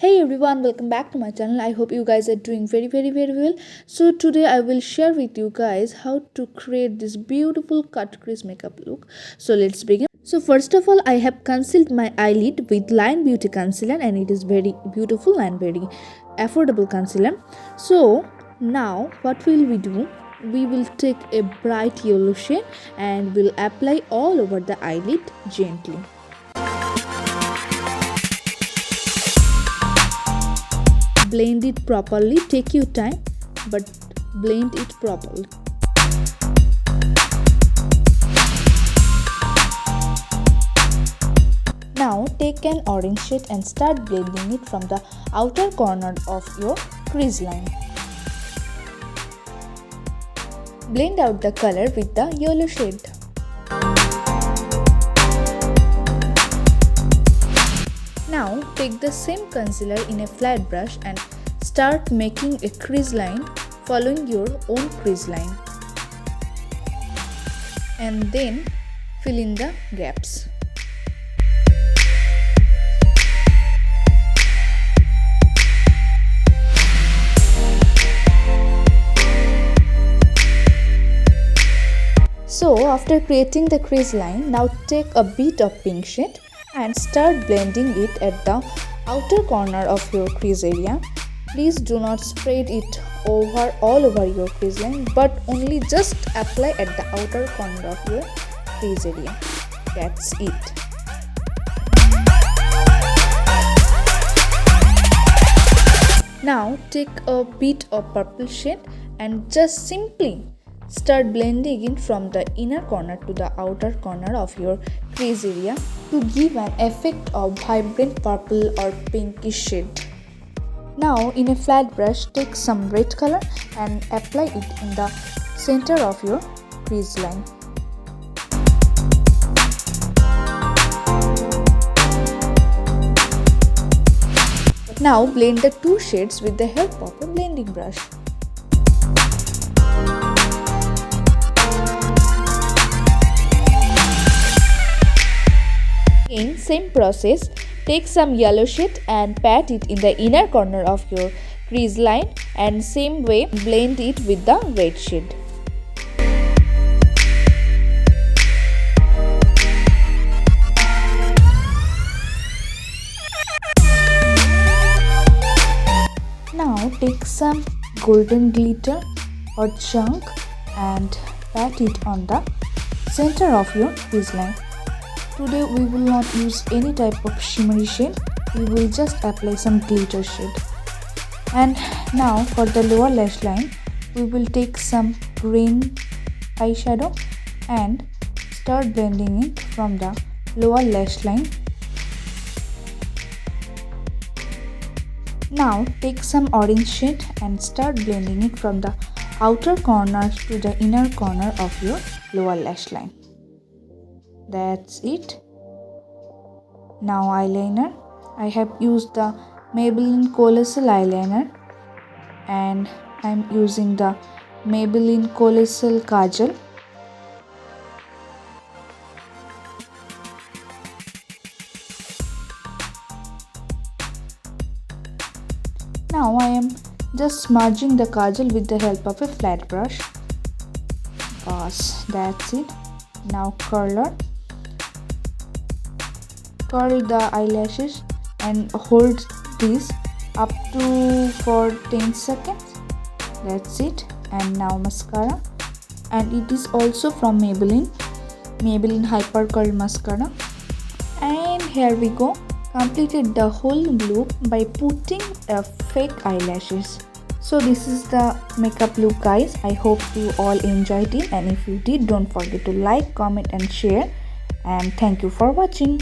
Hey everyone, welcome back to my channel. I hope you guys are doing very well. So today I will share with you guys how to create this beautiful cut crease makeup look. So let's begin. So first of all, I have concealed my eyelid with Line Beauty concealer, and it is very beautiful and very affordable concealer. So now what will we do? We will take a bright yellow shade and will apply all over the eyelid gently. Blend it properly. Take your time, but blend it properly. Now take an orange shade and start blending it from the outer corner of your crease line. Blend out the color with the yellow shade. Now take the same concealer in a flat brush and start making a crease line following your own crease line, and then fill in the gaps. So after creating the crease line, now take a bit of pink shade and start blending it at the outer corner of your crease area. Please do not spread it all over your crease line, but only just apply at the outer corner of your crease area. That's it. Now take a bit of purple shade and just simply start blending it from the inner corner to the outer corner of your crease area to give an effect of vibrant purple or pinkish shade. Now in a flat brush, take some red color and apply it in the center of your crease line. Now blend the two shades with the help of a blending brush. In same process, take some yellow shade and pat it in the inner corner of your crease line, and same way blend it with the red shade. Now take some golden glitter or chunk and pat it on the center of your crease line. Today we will not use any type of shimmery shade, we will just apply some glitter shade. And now for the lower lash line, we will take some green eyeshadow and start blending it from the lower lash line. Now take some orange shade and start blending it from the outer corner to the inner corner of your lower lash line. That's it. Now eyeliner. I have used the Maybelline Colossal eyeliner, and I'm using the Maybelline Colossal Kajal. Now I am just smudging the kajal with the help of a flat brush. That's it. Now curler. Curl the eyelashes and hold this up to for 10 seconds. That's it. And now mascara, and it is also from Maybelline Hyper Curl Mascara. And here we go, completed the whole look by putting a fake eyelashes. So this is the makeup look, guys. I hope you all enjoyed it, and if you did, don't forget to like, comment and share, and thank you for watching.